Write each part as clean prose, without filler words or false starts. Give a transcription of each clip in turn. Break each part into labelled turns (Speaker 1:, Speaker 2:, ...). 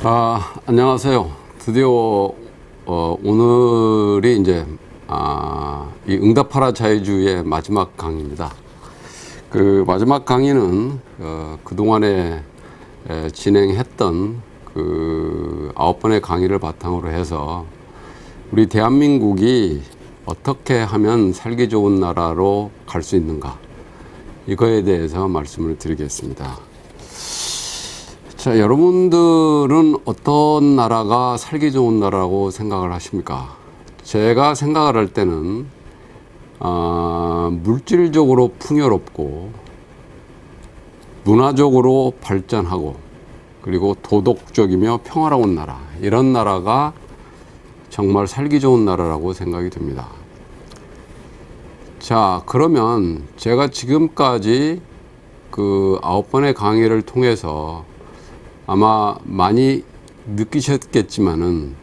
Speaker 1: 안녕하세요. 드디어 오늘이 이제 이 응답하라 자유주의의 마지막 강의입니다. 그 마지막 강의는 그동안에 진행했던 그 9번의 강의를 바탕으로 해서 우리 대한민국이 어떻게 하면 살기 좋은 나라로 갈 수 있는가, 이거에 대해서 말씀을 드리겠습니다. 자, 여러분들은 어떤 나라가 살기 좋은 나라라고 생각을 하십니까? 제가 생각을 할 때는 물질적으로 풍요롭고 문화적으로 발전하고 그리고 도덕적이며 평화로운 나라, 이런 나라가 정말 살기 좋은 나라라고 생각이 듭니다. 자, 그러면 제가 지금까지 그 9번의 강의를 통해서 아마 많이 느끼셨겠지만은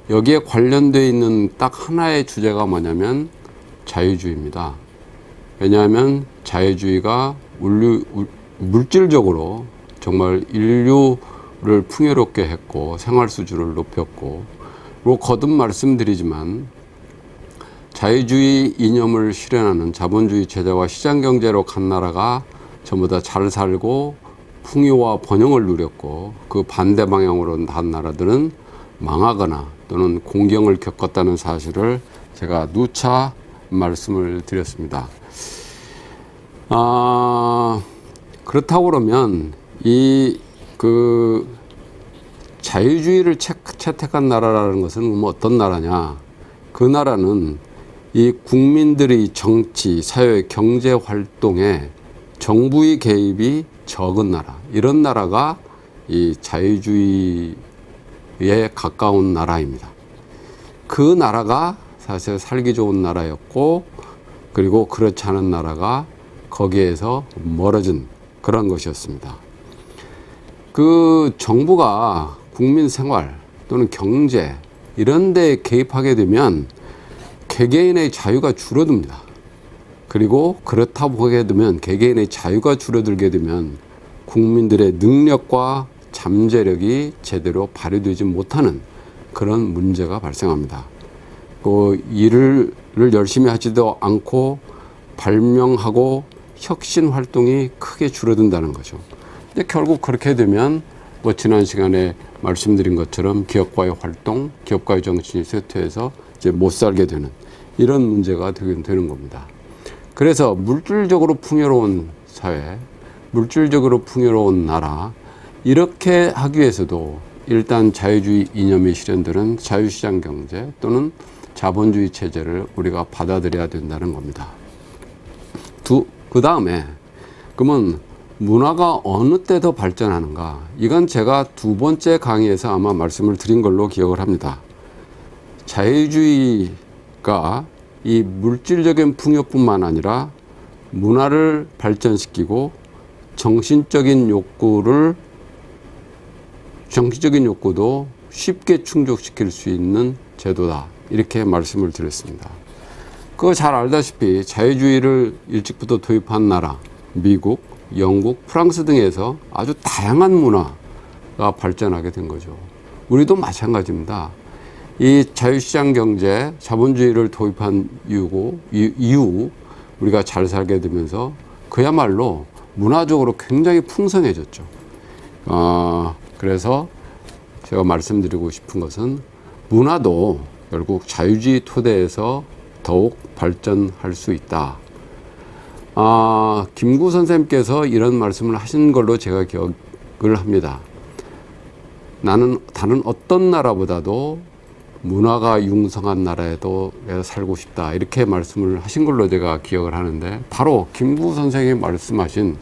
Speaker 1: 여기에 관련되어 있는 딱 하나의 주제가 뭐냐면 자유주의입니다. 왜냐하면 자유주의가 물질적으로 정말 인류를 풍요롭게 했고 생활 수준을 높였고, 그리고 거듭 말씀드리지만 자유주의 이념을 실현하는 자본주의 체제와 시장경제로 간 나라가 전부 다 잘 살고 풍요와 번영을 누렸고, 그 반대 방향으로 간 나라들은 망하거나 또는 공경을 겪었다는 사실을 제가 누차 말씀을 드렸습니다. 그렇다고 그러면 이 그 자유주의를 채택한 나라라는 것은 뭐 어떤 나라냐? 그 나라는 이 국민들의 정치, 사회, 경제 활동에 정부의 개입이 적은 나라, 이런 나라가 이 자유주의에 가까운 나라입니다. 그 나라가 사실 살기 좋은 나라였고, 그리고 그렇지 않은 나라가 거기에서 멀어진 그런 것이었습니다. 그 정부가 국민 생활 또는 경제 이런 데 개입하게 되면 개개인의 자유가 줄어듭니다. 그리고 그렇다고 하게 되면 개개인의 자유가 줄어들게 되면 국민들의 능력과 잠재력이 제대로 발휘되지 못하는 그런 문제가 발생합니다. 그 일을 열심히 하지도 않고 발명하고 혁신 활동이 크게 줄어든다는 거죠. 근데 결국 그렇게 되면 뭐 지난 시간에 말씀드린 것처럼 기업과의 활동, 기업과의 정신이 쇠퇴해서 이제 못 살게 되는 이런 문제가 되는 겁니다. 그래서 물질적으로 풍요로운 사회, 물질적으로 풍요로운 나라, 이렇게 하기 위해서도 일단 자유주의 이념이 실현되는 자유시장 경제 또는 자본주의 체제를 우리가 받아들여야 된다는 겁니다. 그 다음에 그러면 문화가 어느 때 더 발전하는가? 이건 제가 2번째 강의에서 아마 말씀을 드린 걸로 기억을 합니다. 자유주의가 이 물질적인 풍요뿐만 아니라 문화를 발전시키고 정신적인 욕구도 쉽게 충족시킬 수 있는 제도다, 이렇게 말씀을 드렸습니다. 그거 잘 알다시피 자유주의를 일찍부터 도입한 나라, 미국, 영국, 프랑스 등에서 아주 다양한 문화가 발전하게 된 거죠. 우리도 마찬가지입니다. 이 자유시장 경제, 자본주의를 도입한 이후 우리가 잘 살게 되면서 그야말로 문화적으로 굉장히 풍성해졌죠. 그래서 제가 말씀드리고 싶은 것은 문화도 결국 자유주의 토대에서 더욱 발전할 수 있다. 김구 선생님께서 이런 말씀을 하신 걸로 제가 기억을 합니다. 나는 다른 어떤 나라보다도 문화가 융성한 나라에도 살고 싶다, 이렇게 말씀을 하신 걸로 제가 기억을 하는데, 바로 김구 선생님이 말씀하신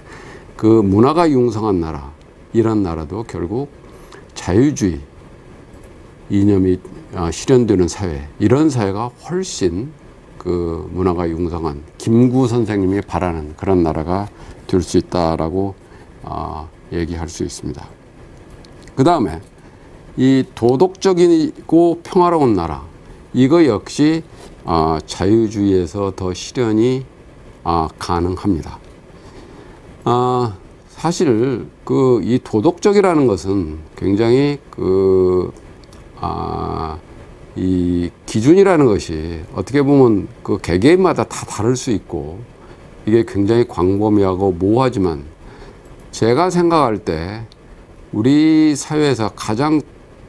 Speaker 1: 그 문화가 융성한 나라, 이런 나라도 결국 자유주의 이념이 실현되는 사회, 이런 사회가 훨씬 그 문화가 융성한 김구 선생님이 바라는 그런 나라가 될 수 있다라고 얘기할 수 있습니다. 그 다음에 이 도덕적이고 평화로운 나라, 이거 역시 자유주의에서 더 실현이 가능합니다. 사실 이 도덕적이라는 것은 굉장히 이 기준이라는 것이 어떻게 보면 개개인마다 다 다를 수 있고 이게 굉장히 광범위하고 모호하지만 제가 생각할 때 우리 사회에서 가장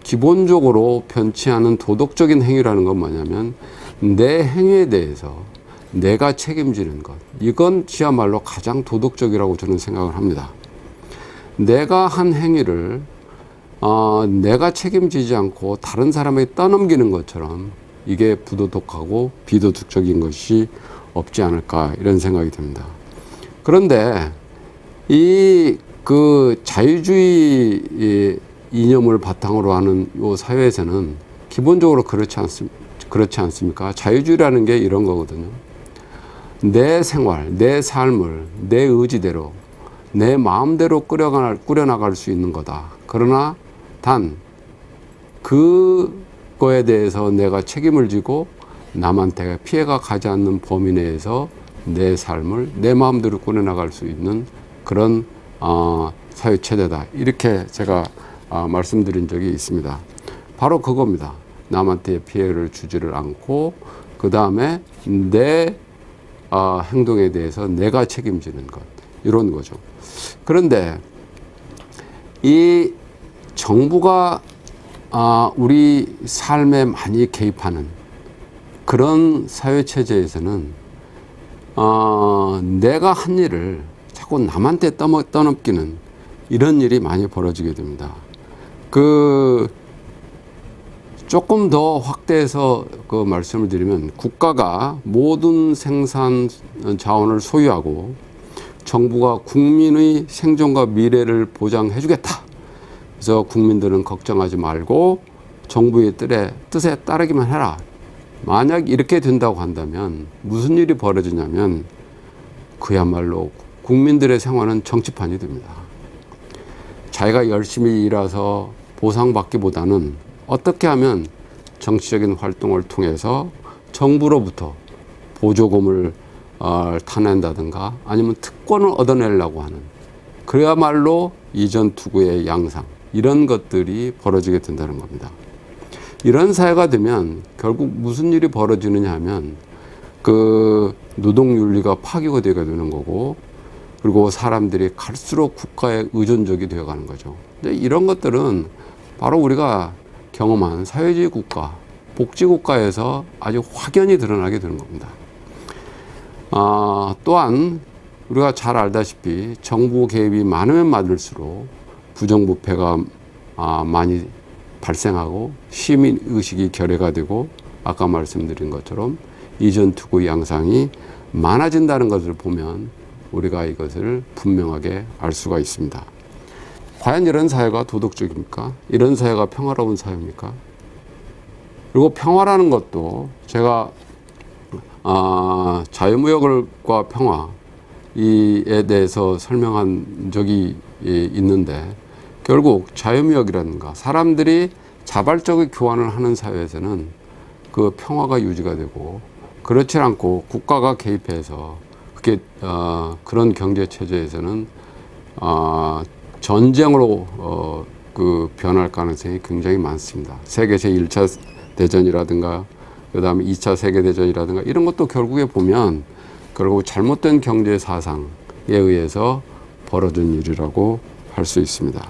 Speaker 1: 기본적으로 변치 않은 도덕적인 행위라는 건 뭐냐면 내 행위에 대해서 내가 책임지는 것. 이건 지야말로 가장 도덕적이라고 저는 생각을 합니다. 내가 한 행위를 내가 책임지지 않고 다른 사람에게 떠넘기는 것처럼 이게 부도덕하고 비도덕적인 것이 없지 않을까 이런 생각이 듭니다. 그런데 이 자유주의 이념을 바탕으로 하는 이 사회에서는 기본적으로 그렇지 않습니까? 자유주의라는 게 이런 거거든요. 내 생활, 내 삶을 내 의지대로 내 마음대로 꾸려나갈 수 있는 거다. 그러나 단 그거에 대해서 내가 책임을 지고 남한테 피해가 가지 않는 범위 내에서 내 삶을 내 마음대로 꾸려나갈 수 있는 그런 사회 체제다. 이렇게 제가 말씀드린 적이 있습니다. 바로 그겁니다. 남한테 피해를 주지를 않고 그 다음에 내 행동에 대해서 내가 책임지는 것 이런 거죠. 그런데 이 정부가 우리 삶에 많이 개입하는 그런 사회 체제에서는 내가 한 일을 자꾸 남한테 떠넘기는 이런 일이 많이 벌어지게 됩니다. 조금 더 확대해서 말씀을 드리면 국가가 모든 생산 자원을 소유하고 정부가 국민의 생존과 미래를 보장해 주겠다. 그래서 국민들은 걱정하지 말고 정부의 뜻에 따르기만 해라. 만약 이렇게 된다고 한다면 무슨 일이 벌어지냐면 그야말로 국민들의 생활은 정치판이 됩니다. 자기가 열심히 일해서 보상받기보다는 어떻게 하면 정치적인 활동을 통해서 정부로부터 보조금을 타낸다든가 아니면 특권을 얻어내려고 하는 그야말로 이전 투구의 양상 이런 것들이 벌어지게 된다는 겁니다. 이런 사회가 되면 결국 무슨 일이 벌어지느냐 하면 노동윤리가 파괴가 되게 되는 거고 그리고 사람들이 갈수록 국가에 의존적이 되어가는 거죠. 근데 이런 것들은 바로 우리가 경험한 사회주의 국가, 복지국가에서 아주 확연히 드러나게 되는 겁니다. 또한 우리가 잘 알다시피 정부 개입이 많으면 많을수록 부정부패가 많이 발생하고 시민의식이 결여가 되고 아까 말씀드린 것처럼 이전 투구 양상이 많아진다는 것을 보면 우리가 이것을 분명하게 알 수가 있습니다. 과연 이런 사회가 도덕적입니까? 이런 사회가 평화로운 사회입니까? 그리고 평화라는 것도 제가 자유무역과 평화 이에 대해서 설명한 적이 있는데 결국 자유무역이라든가 사람들이 자발적인 교환을 하는 사회에서는 그 평화가 유지가 되고 그렇지 않고 국가가 개입해서 그게 그런 경제 체제에서는 전쟁으로 변할 가능성이 굉장히 많습니다. 세계 제1차 대전이라든가 그다음에 2차 세계대전이라든가 이런 것도 결국에 보면 결국 잘못된 경제 사상에 의해서 벌어진 일이라고 할 수 있습니다.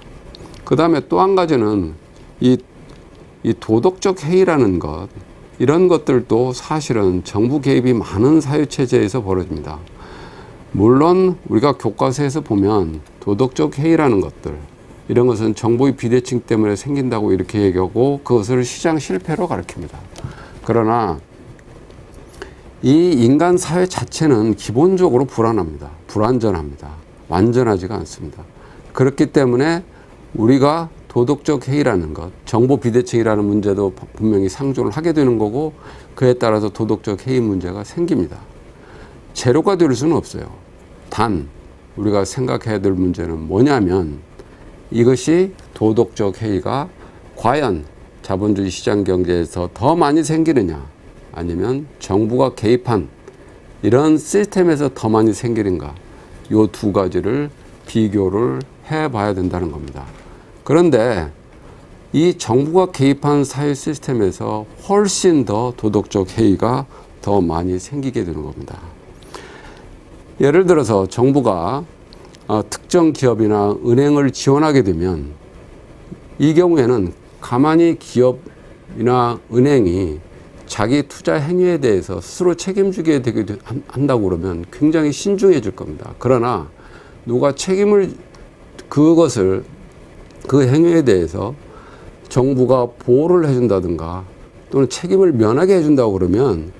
Speaker 1: 그다음에 또 한 가지는 이 도덕적 해이라는 것 이런 것들도 사실은 정부 개입이 많은 사회체제에서 벌어집니다. 물론 우리가 교과서에서 보면 도덕적 해이라는 것들 이런 것은 정보의 비대칭 때문에 생긴다고 이렇게 얘기하고 그것을 시장 실패로 가르칩니다. 그러나 이 인간 사회 자체는 기본적으로 불안합니다. 불완전합니다. 완전하지가 않습니다. 그렇기 때문에 우리가 도덕적 해이라는 것, 정보 비대칭이라는 문제도 분명히 상존을 하게 되는 거고 그에 따라서 도덕적 해이 문제가 생깁니다. 제로가 될 수는 없어요. 단 우리가 생각해야 될 문제는 뭐냐면 이것이 도덕적 해이가 과연 자본주의 시장 경제에서 더 많이 생기느냐 아니면 정부가 개입한 이런 시스템에서 더 많이 생기는가 이 두 가지를 비교를 해봐야 된다는 겁니다. 그런데 이 정부가 개입한 사회 시스템에서 훨씬 더 도덕적 해이가 더 많이 생기게 되는 겁니다. 예를 들어서 정부가 특정 기업이나 은행을 지원하게 되면 이 경우에는 가만히 기업이나 은행이 자기 투자 행위에 대해서 스스로 책임지게 되게 한다고 그러면 굉장히 신중해질 겁니다. 그러나 누가 그것을 그 행위에 대해서 정부가 보호를 해준다든가 또는 책임을 면하게 해준다고 그러면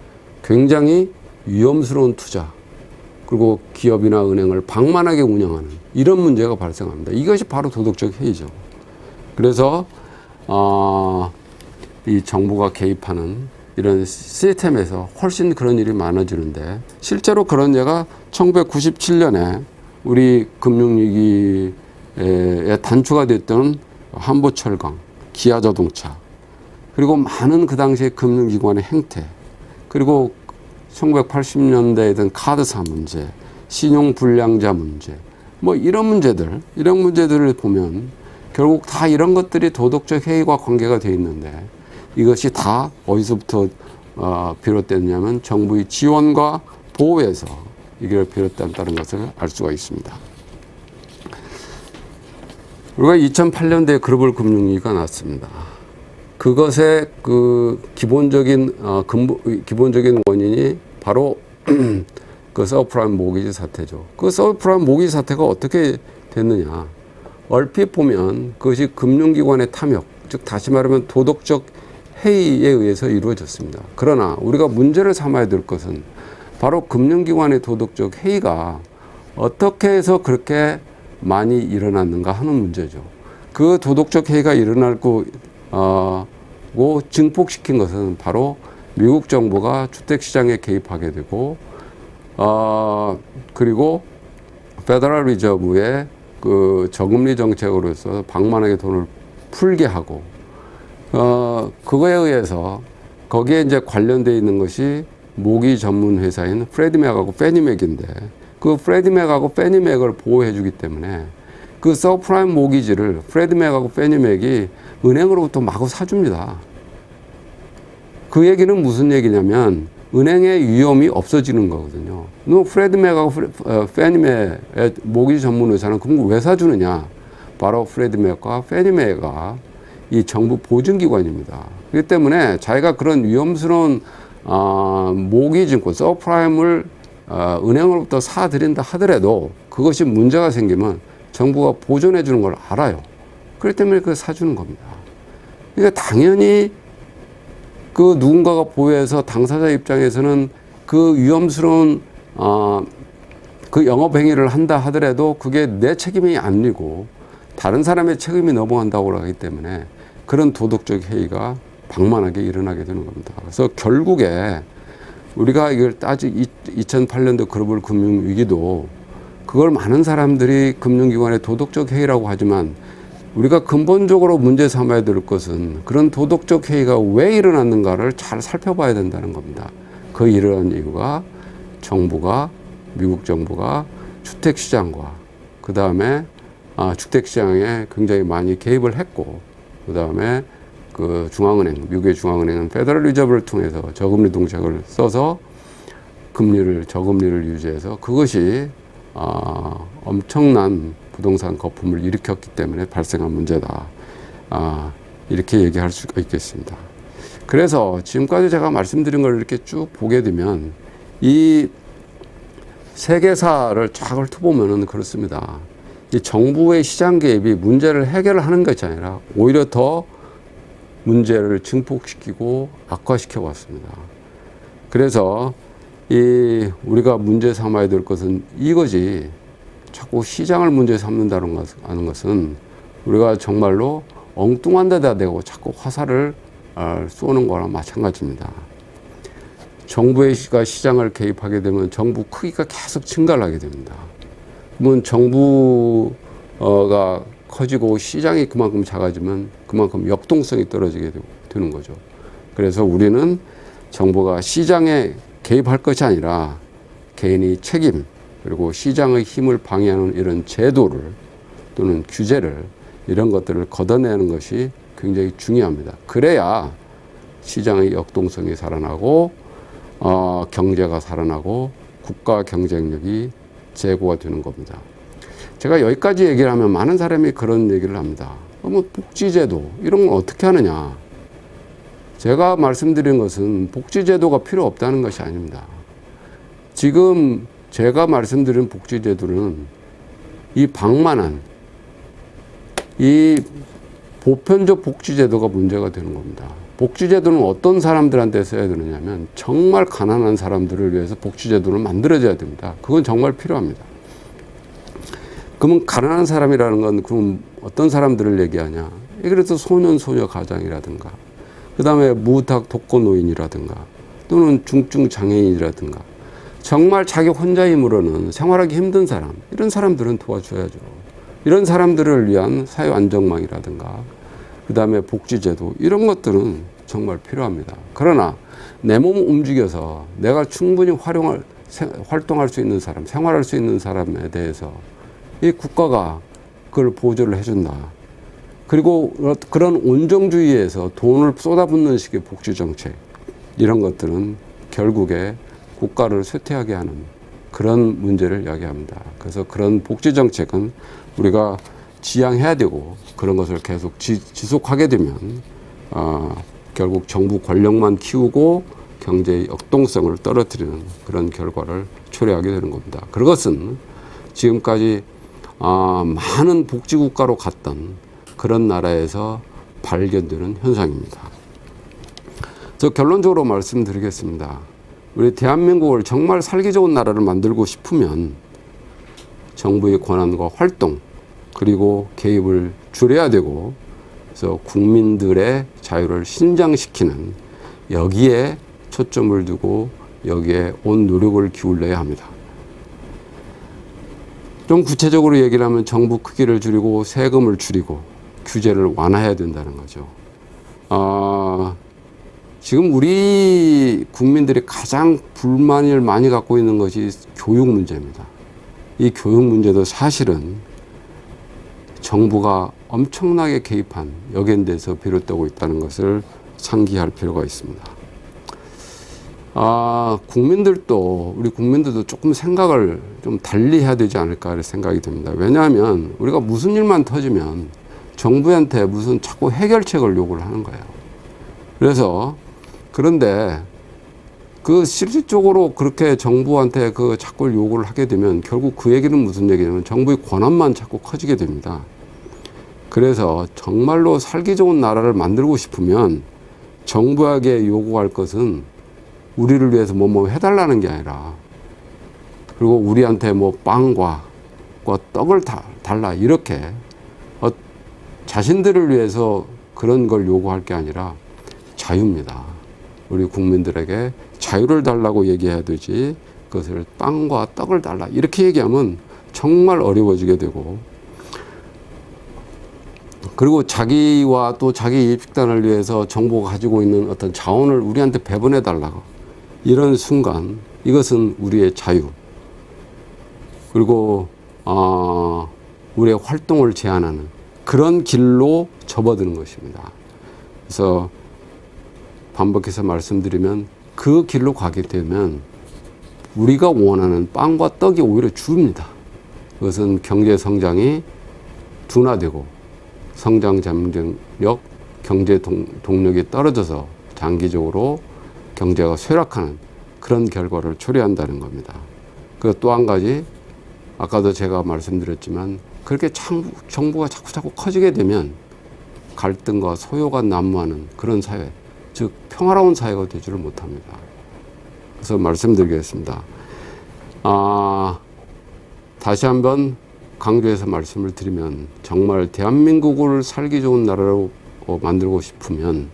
Speaker 1: 굉장히 위험스러운 투자 그리고 기업이나 은행을 방만하게 운영하는 이런 문제가 발생합니다. 이것이 바로 도덕적 해이죠. 그래서 이 정부가 개입하는 이런 시스템에서 훨씬 그런 일이 많아지는데 실제로 그런 예가 1997년에 우리 금융위기에 단초가 됐던 한보철강, 기아자동차 그리고 많은 그 당시에 금융기관의 행태 그리고 1980년대에 든 카드사 문제, 신용불량자 문제 뭐 이런 문제들을 보면 결국 다 이런 것들이 도덕적 해이와 관계가 되어 있는데 이것이 다 어디서부터 비롯됐냐면 정부의 지원과 보호에서 이걸 비롯된다는 것을 알 수가 있습니다. 우리가 2008년도에 글로벌 금융위기가 났습니다. 그것의 그 기본적인 원인이 바로 그 서브프라임 모기지 사태죠. 그 서브프라임 모기지 사태가 어떻게 됐느냐? 얼핏 보면 그것이 금융기관의 탐욕, 즉 다시 말하면 도덕적 해이에 의해서 이루어졌습니다. 그러나 우리가 문제를 삼아야 될 것은 바로 금융기관의 도덕적 해이가 어떻게 해서 그렇게 많이 일어났는가 하는 문제죠. 그 도덕적 해이가 일어나고 증폭시킨 것은 바로 미국 정부가 주택시장에 개입하게 되고 그리고 페더럴 리저브의 그 저금리 정책으로서 방만하게 돈을 풀게 하고 그거에 의해서 거기에 이제 관련되어 있는 것이 모기 전문 회사인 프레디맥하고 페니맥인데 그 프레디맥하고 페니맥을 보호해 주기 때문에 그 서브프라임 모기지를 프레디맥하고 페니맥이 은행으로부터 마구 사줍니다. 그 얘기는 무슨 얘기냐면 은행의 위험이 없어지는 거거든요. 너 프레디맥하고 페니맥의 모기지 전문 회사는 그럼 왜 사주느냐? 바로 프레디맥과 페니맥가 이 정부 보증기관입니다. 그렇기 때문에 자기가 그런 위험스러운 모기증권, 서브프라임을 은행으로부터 사들인다 하더라도 그것이 문제가 생기면 정부가 보존해 주는 걸 알아요. 그렇기 때문에 그걸 사주는 겁니다. 그러니까 당연히 그 누군가가 보호해서 당사자 입장에서는 그 위험스러운 그 영업행위를 한다 하더라도 그게 내 책임이 아니고 다른 사람의 책임이 넘어간다고 하기 때문에 그런 도덕적 해이가 방만하게 일어나게 되는 겁니다. 그래서 결국에 우리가 이걸 2008년도 글로벌 금융위기도 그걸 많은 사람들이 금융기관의 도덕적 해이라고 하지만 우리가 근본적으로 문제 삼아야 될 것은 그런 도덕적 해이가 왜 일어났는가를 잘 살펴봐야 된다는 겁니다. 그 일어난 이유가 미국 정부가 주택시장과 그 다음에 주택시장에 굉장히 많이 개입을 했고 그 다음에 그 미국의 중앙은행은 페더럴 리저브를 통해서 저금리 정책을 써서 저금리를 유지해서 그것이 엄청난 부동산 거품을 일으켰기 때문에 발생한 문제다. 이렇게 얘기할 수가 있겠습니다. 그래서 지금까지 제가 말씀드린 걸 이렇게 쭉 보게 되면 이 세계사를 쫙 훑어보면은 그렇습니다. 이 정부의 시장 개입이 문제를 해결하는 것이 아니라 오히려 더 문제를 증폭시키고 악화시켜 왔습니다. 그래서 우리가 문제 삼아야 될 것은 이거지. 자꾸 시장을 문제 삼는다는 것은 우리가 정말로 엉뚱한 데다 대고 자꾸 화살을 쏘는 거랑 마찬가지입니다. 정부가 시장을 개입하게 되면 정부 크기가 계속 증가를 하게 됩니다. 그러면 정부가 커지고 시장이 그만큼 작아지면 그만큼 역동성이 떨어지게 되는 거죠. 그래서 우리는 정부가 시장에 개입할 것이 아니라 개인이 책임, 그리고 시장의 힘을 방해하는 이런 제도를 또는 규제를 이런 것들을 걷어내는 것이 굉장히 중요합니다. 그래야 시장의 역동성이 살아나고 경제가 살아나고 국가 경쟁력이 제고가 되는 겁니다. 제가 여기까지 얘기를 하면 많은 사람이 그런 얘기를 합니다. 뭐 복지제도 이런 건 어떻게 하느냐. 제가 말씀드린 것은 복지제도가 필요 없다는 것이 아닙니다. 지금 제가 말씀드린 복지제도는 이 방만한 이 보편적 복지제도가 문제가 되는 겁니다. 복지제도는 어떤 사람들한테 써야 되느냐면 정말 가난한 사람들을 위해서 복지제도를 만들어져야 됩니다. 그건 정말 필요합니다. 그러면 가난한 사람이라는 건 그럼 어떤 사람들을 얘기하냐. 그래서 소년, 소녀 가장이라든가 그 다음에 무탁 독거노인이라든가 또는 중증 장애인이라든가 정말 자기 혼자 힘으로는 생활하기 힘든 사람 이런 사람들은 도와줘야죠. 이런 사람들을 위한 사회안정망이라든가 그 다음에 복지제도 이런 것들은 정말 필요합니다. 그러나 내 몸 움직여서 내가 충분히 활동할 수 있는 사람, 생활할 수 있는 사람에 대해서 이 국가가 그걸 보조를 해준다. 그리고 그런 온정주의에서 돈을 쏟아붓는 식의 복지정책 이런 것들은 결국에 국가를 쇠퇴하게 하는 그런 문제를 이야기합니다. 그래서 그런 복지정책은 우리가 지향해야 되고 그런 것을 계속 지속하게 되면 결국 정부 권력만 키우고 경제의 역동성을 떨어뜨리는 그런 결과를 초래하게 되는 겁니다. 그것은 지금까지 많은 복지국가로 갔던 그런 나라에서 발견되는 현상입니다. 그래서 결론적으로 말씀드리겠습니다. 우리 대한민국을 정말 살기 좋은 나라를 만들고 싶으면 정부의 권한과 활동 그리고 개입을 줄여야 되고 그래서 국민들의 자유를 신장시키는 여기에 초점을 두고 여기에 온 노력을 기울여야 합니다. 좀 구체적으로 얘기를 하면 정부 크기를 줄이고 세금을 줄이고 규제를 완화해야 된다는 거죠. 지금 우리 국민들이 가장 불만을 많이 갖고 있는 것이 교육 문제입니다. 이 교육 문제도 사실은 정부가 엄청나게 개입한 역연돼서 비롯되고 있다는 것을 상기할 필요가 있습니다. 우리 국민들도 조금 생각을 좀 달리 해야 되지 않을까 생각이 듭니다. 왜냐하면 우리가 무슨 일만 터지면 정부한테 무슨 자꾸 해결책을 요구를 하는 거예요. 그런데 그 실질적으로 그렇게 정부한테 그 자꾸 요구를 하게 되면 결국 그 얘기는 무슨 얘기냐면 정부의 권한만 자꾸 커지게 됩니다. 그래서 정말로 살기 좋은 나라를 만들고 싶으면 정부에게 요구할 것은 우리를 위해서 뭐 해달라는 게 아니라 그리고 우리한테 뭐 빵과 떡을 달라 이렇게 자신들을 위해서 그런 걸 요구할 게 아니라 자유입니다. 우리 국민들에게 자유를 달라고 얘기해야 되지 그것을 빵과 떡을 달라 이렇게 얘기하면 정말 어려워지게 되고 그리고 자기와 또 자기 이익집단을 위해서 정부가 가지고 있는 어떤 자원을 우리한테 배분해 달라고 이런 순간 이것은 우리의 자유 그리고 우리의 활동을 제한하는 그런 길로 접어드는 것입니다. 그래서 반복해서 말씀드리면 그 길로 가게 되면 우리가 원하는 빵과 떡이 오히려 줍니다. 그것은 경제 성장이 둔화되고 성장 잠정력, 경제 동력이 떨어져서 장기적으로 경제가 쇠락하는 그런 결과를 초래한다는 겁니다. 그 또 한 가지 아까도 제가 말씀드렸지만 그렇게 정부가 자꾸 커지게 되면 갈등과 소요가 난무하는 그런 사회, 즉 평화로운 사회가 되지를 못합니다. 그래서 말씀드리겠습니다. 다시 한번 강조해서 말씀을 드리면 정말 대한민국을 살기 좋은 나라로 만들고 싶으면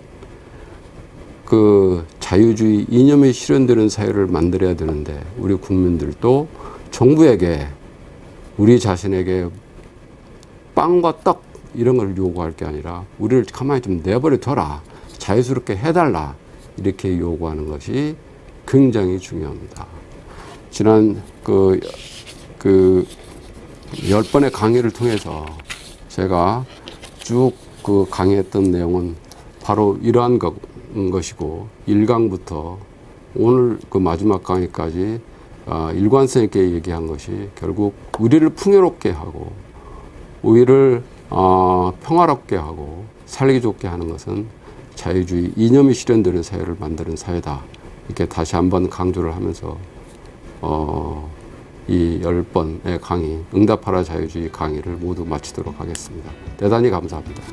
Speaker 1: 그 자유주의 이념이 실현되는 사회를 만들어야 되는데 우리 국민들도 정부에게 우리 자신에게 빵과 떡 이런 걸 요구할 게 아니라 우리를 가만히 좀 내버려 둬라 자유스럽게 해달라 이렇게 요구하는 것이 굉장히 중요합니다. 지난 그 10번의 강의를 통해서 제가 쭉 그 강의했던 내용은 바로 이러한 것이고 1강부터 오늘 그 마지막 강의까지 일관성 있게 얘기한 것이 결국 우리를 풍요롭게 하고 우리를 평화롭게 하고 살기 좋게 하는 것은 자유주의 이념이 실현되는 사회를 만드는 사회다. 이렇게 다시 한번 강조를 하면서 이 10번의 강의 응답하라 자유주의 강의를 모두 마치도록 하겠습니다. 대단히 감사합니다.